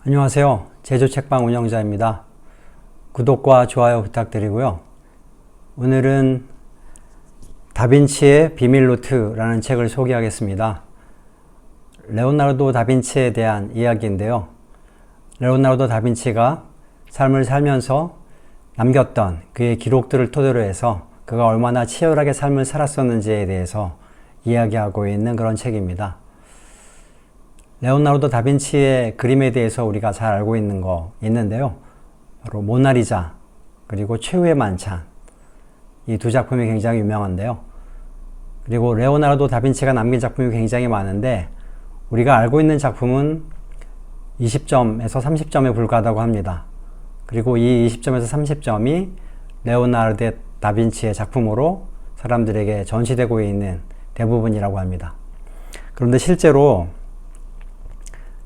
안녕하세요. 제주책방 운영자입니다. 구독과 좋아요 부탁드리고요. 오늘은 다빈치의 비밀 노트라는 책을 소개하겠습니다. 레오나르도 다빈치에 대한 이야기인데요. 레오나르도 다빈치가 삶을 살면서 남겼던 그의 기록들을 토대로 해서 그가 얼마나 치열하게 삶을 살았었는지에 대해서 이야기하고 있는 그런 책입니다. 레오나르도 다빈치의 그림에 대해서 우리가 잘 알고 있는 거 있는데요. 바로 모나리자 그리고 최후의 만찬, 이 두 작품이 굉장히 유명한데요. 그리고 레오나르도 다빈치가 남긴 작품이 굉장히 많은데 우리가 알고 있는 작품은 20점에서 30점에 불과하다고 합니다. 그리고 이 20점에서 30점이 레오나르도 다빈치의 작품으로 사람들에게 전시되고 있는 대부분이라고 합니다. 그런데 실제로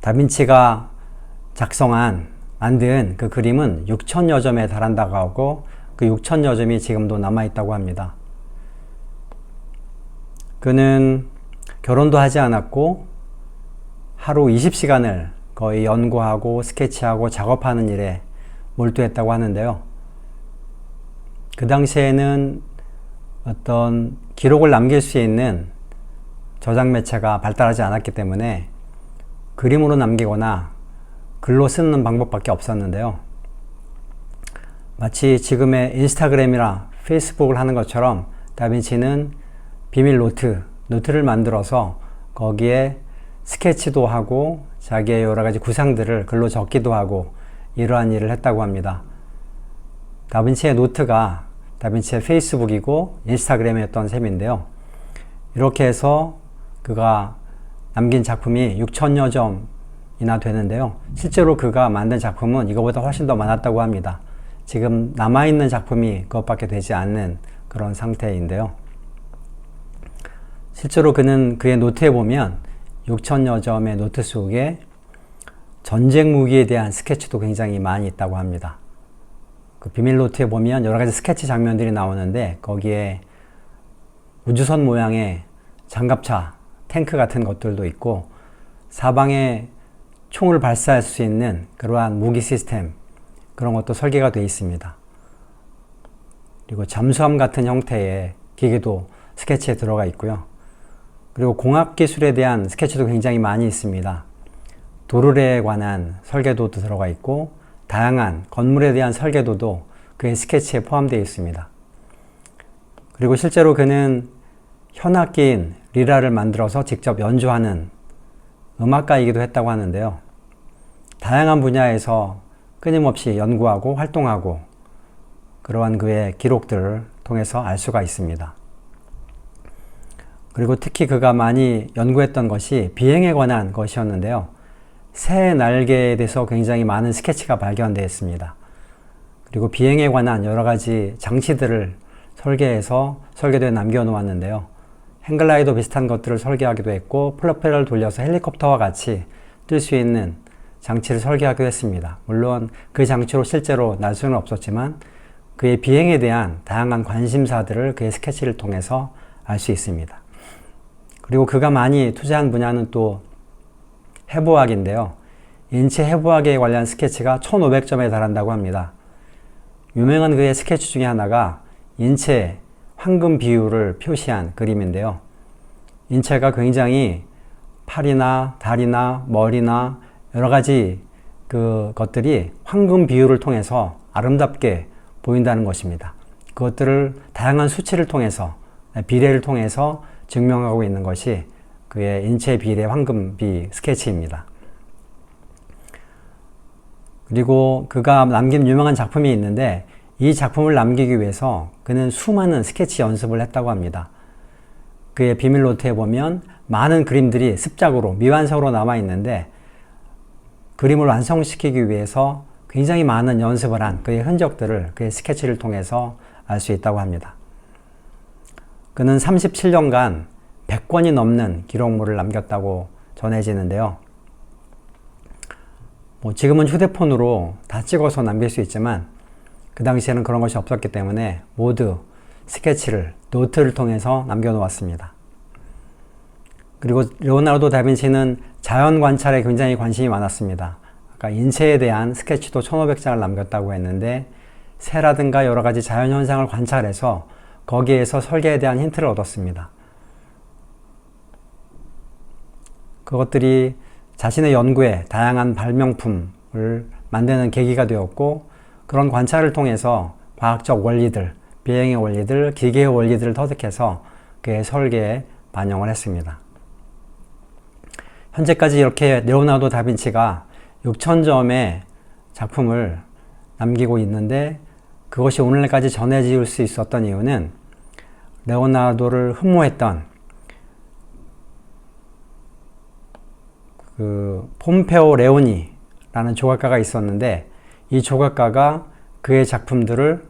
다빈치가 만든 그 그림은 6천여 점에 달한다고 하고 그 6천여 점이 지금도 남아있다고 합니다. 그는 결혼도 하지 않았고 하루 20시간을 거의 연구하고 스케치하고 작업하는 일에 몰두했다고 하는데요. 그 당시에는 어떤 기록을 남길 수 있는 저장 매체가 발달하지 않았기 때문에 그림으로 남기거나 글로 쓰는 방법밖에 없었는데요. 마치 지금의 인스타그램이나 페이스북을 하는 것처럼 다빈치는 비밀 노트를 만들어서 거기에 스케치도 하고 자기의 여러 가지 구상들을 글로 적기도 하고 이러한 일을 했다고 합니다. 다빈치의 노트가 다빈치의 페이스북이고 인스타그램이었던 셈인데요. 이렇게 해서 그가 남긴 작품이 6천여 점이나 되는데요. 실제로 그가 만든 작품은 이거보다 훨씬 더 많았다고 합니다. 지금 남아있는 작품이 그것밖에 되지 않는 그런 상태인데요. 실제로 그는 그의 노트에 보면 6천여 점의 노트 속에 전쟁 무기에 대한 스케치도 굉장히 많이 있다고 합니다. 그 비밀 노트에 보면 여러 가지 스케치 장면들이 나오는데 거기에 우주선 모양의 장갑차, 탱크 같은 것들도 있고 사방에 총을 발사할 수 있는 그러한 무기 시스템, 그런 것도 설계가 되어 있습니다. 그리고 잠수함 같은 형태의 기계도 스케치에 들어가 있고요. 그리고 공학 기술에 대한 스케치도 굉장히 많이 있습니다. 도르래에 관한 설계도도 들어가 있고 다양한 건물에 대한 설계도도 그의 스케치에 포함되어 있습니다. 그리고 실제로 그는 현악기인 리라를 만들어서 직접 연주하는 음악가이기도 했다고 하는데요. 다양한 분야에서 끊임없이 연구하고 활동하고 그러한 그의 기록들을 통해서 알 수가 있습니다. 그리고 특히 그가 많이 연구했던 것이 비행에 관한 것이었는데요. 새 날개에 대해서 굉장히 많은 스케치가 발견되었습니다. 그리고 비행에 관한 여러 가지 장치들을 설계해서 설계도에 남겨놓았는데요. 행글라이더 비슷한 것들을 설계하기도 했고 프로펠러를 돌려서 헬리콥터와 같이 뜰 수 있는 장치를 설계하기도 했습니다. 물론 그 장치로 실제로 날 수는 없었지만 그의 비행에 대한 다양한 관심사들을 그의 스케치를 통해서 알 수 있습니다. 그리고 그가 많이 투자한 분야는 또 해부학인데요. 인체 해부학에 관련 스케치가 1500점에 달한다고 합니다. 유명한 그의 스케치 중에 하나가 인체 황금 비율을 표시한 그림인데요. 인체가 굉장히 팔이나 다리나 머리나 여러 가지 그 것들이 황금 비율을 통해서 아름답게 보인다는 것입니다. 그것들을 다양한 수치를 통해서, 비례를 통해서 증명하고 있는 것이 그의 인체 비례 황금비 스케치입니다. 그리고 그가 남긴 유명한 작품이 있는데 이 작품을 남기기 위해서 그는 수많은 스케치 연습을 했다고 합니다. 그의 비밀 노트에 보면 많은 그림들이 습작으로 미완성으로 남아 있는데 그림을 완성시키기 위해서 굉장히 많은 연습을 한 그의 흔적들을 그의 스케치를 통해서 알 수 있다고 합니다. 그는 37년간 100권이 넘는 기록물을 남겼다고 전해지는데요. 지금은 휴대폰으로 다 찍어서 남길 수 있지만 그 당시에는 그런 것이 없었기 때문에 모두 스케치를, 노트를 통해서 남겨놓았습니다. 그리고 레오나르도 다빈치는 자연 관찰에 굉장히 관심이 많았습니다. 아까 인체에 대한 스케치도 1500장을 남겼다고 했는데 새라든가 여러 가지 자연현상을 관찰해서 거기에서 설계에 대한 힌트를 얻었습니다. 그것들이 자신의 연구에 다양한 발명품을 만드는 계기가 되었고 그런 관찰을 통해서 과학적 원리들, 비행의 원리들, 기계의 원리들을 터득해서 그의 설계에 반영을 했습니다. 현재까지 이렇게 레오나르도 다빈치가 6,000점의 작품을 남기고 있는데 그것이 오늘까지 전해질 수 있었던 이유는 레오나르도를 흠모했던 폼페오 레오니라는 조각가가 있었는데 이 조각가가 그의 작품들을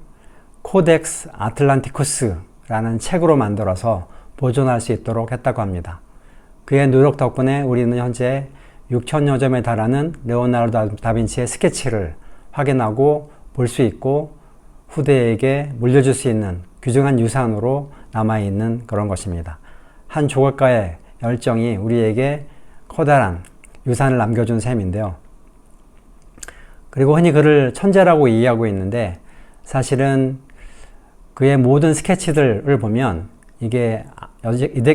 코덱스 아틀란티쿠스라는 책으로 만들어서 보존할 수 있도록 했다고 합니다. 그의 노력 덕분에 우리는 현재 6,000여 점에 달하는 레오나르도 다빈치의 스케치를 확인하고 볼 수 있고 후대에게 물려줄 수 있는 귀중한 유산으로 남아있는 그런 것입니다. 한 조각가의 열정이 우리에게 커다란 유산을 남겨준 셈인데요. 그리고 흔히 그를 천재라고 이해하고 있는데 사실은 그의 모든 스케치들을 보면 이게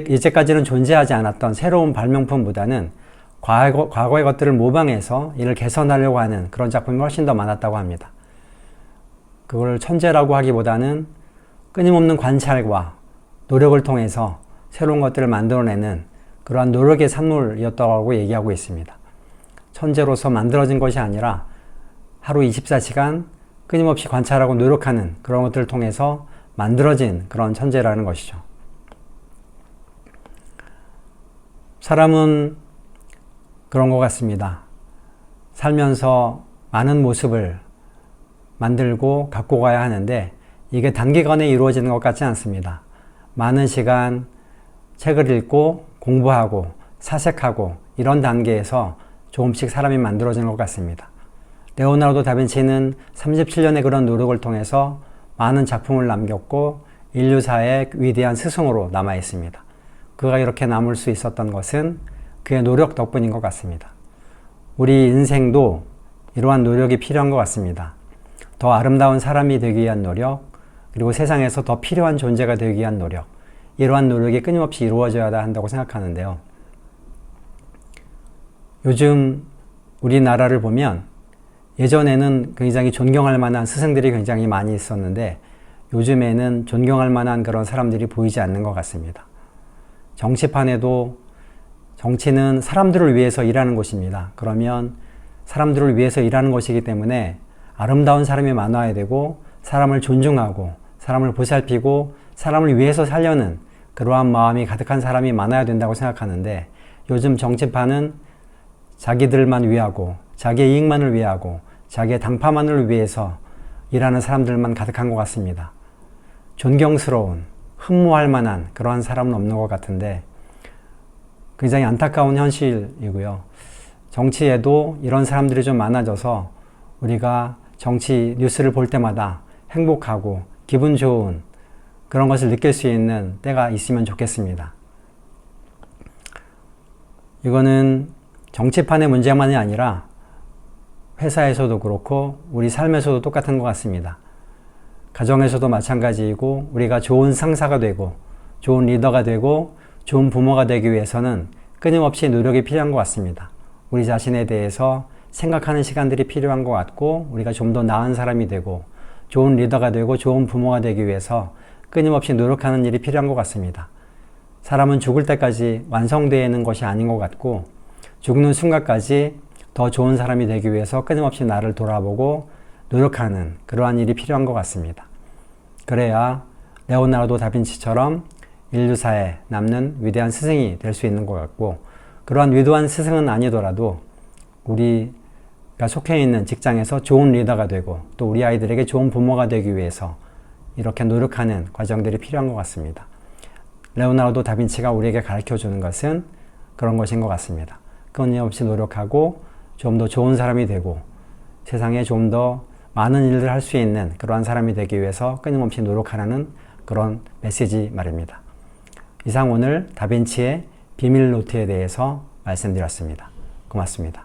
이제까지는 존재하지 않았던 새로운 발명품보다는 과거의 것들을 모방해서 이를 개선하려고 하는 그런 작품이 훨씬 더 많았다고 합니다. 그걸 천재라고 하기보다는 끊임없는 관찰과 노력을 통해서 새로운 것들을 만들어내는 그러한 노력의 산물이었다고 얘기하고 있습니다. 천재로서 만들어진 것이 아니라 하루 24시간 끊임없이 관찰하고 노력하는 그런 것들을 통해서 만들어진 그런 천재라는 것이죠. 사람은 그런 것 같습니다. 살면서 많은 모습을 만들고 갖고 가야 하는데 이게 단기간에 이루어지는 것 같지 않습니다. 많은 시간 책을 읽고 공부하고 사색하고 이런 단계에서 조금씩 사람이 만들어지는 것 같습니다. 레오나르도 다빈치는 37년의 그런 노력을 통해서 많은 작품을 남겼고 인류사의 위대한 스승으로 남아 있습니다. 그가 이렇게 남을 수 있었던 것은 그의 노력 덕분인 것 같습니다. 우리 인생도 이러한 노력이 필요한 것 같습니다. 더 아름다운 사람이 되기 위한 노력, 그리고 세상에서 더 필요한 존재가 되기 위한 노력, 이러한 노력이 끊임없이 이루어져야 한다고 생각하는데요. 요즘 우리나라를 보면 예전에는 굉장히 존경할 만한 스승들이 굉장히 많이 있었는데 요즘에는 존경할 만한 그런 사람들이 보이지 않는 것 같습니다. 정치판에도 정치는 사람들을 위해서 일하는 곳입니다. 그러면 사람들을 위해서 일하는 것이기 때문에 아름다운 사람이 많아야 되고 사람을 존중하고 사람을 보살피고 사람을 위해서 살려는 그러한 마음이 가득한 사람이 많아야 된다고 생각하는데 요즘 정치판은 자기들만 위하고 자기의 이익만을 위하고 자기의 당파만을 위해서 일하는 사람들만 가득한 것 같습니다. 존경스러운, 흠모할 만한 그러한 사람은 없는 것 같은데 굉장히 안타까운 현실이고요. 정치에도 이런 사람들이 좀 많아져서 우리가 정치 뉴스를 볼 때마다 행복하고 기분 좋은 그런 것을 느낄 수 있는 때가 있으면 좋겠습니다. 이거는 정치판의 문제만이 아니라 회사에서도 그렇고 우리 삶에서도 똑같은 것 같습니다. 가정에서도 마찬가지이고 우리가 좋은 상사가 되고 좋은 리더가 되고 좋은 부모가 되기 위해서는 끊임없이 노력이 필요한 것 같습니다. 우리 자신에 대해서 생각하는 시간들이 필요한 것 같고 우리가 좀 더 나은 사람이 되고 좋은 리더가 되고 좋은 부모가 되기 위해서 끊임없이 노력하는 일이 필요한 것 같습니다. 사람은 죽을 때까지 완성되는 것이 아닌 것 같고 죽는 순간까지 더 좋은 사람이 되기 위해서 끊임없이 나를 돌아보고 노력하는 그러한 일이 필요한 것 같습니다. 그래야 레오나르도 다빈치처럼 인류사에 남는 위대한 스승이 될 수 있는 것 같고 그러한 위대한 스승은 아니더라도 우리가 속해 있는 직장에서 좋은 리더가 되고 또 우리 아이들에게 좋은 부모가 되기 위해서 이렇게 노력하는 과정들이 필요한 것 같습니다. 레오나르도 다빈치가 우리에게 가르쳐주는 것은 그런 것인 것 같습니다. 끊임없이 노력하고 좀 더 좋은 사람이 되고 세상에 좀 더 많은 일을 할 수 있는 그러한 사람이 되기 위해서 끊임없이 노력하라는 그런 메시지 말입니다. 이상 오늘 다빈치의 비밀 노트에 대해서 말씀드렸습니다. 고맙습니다.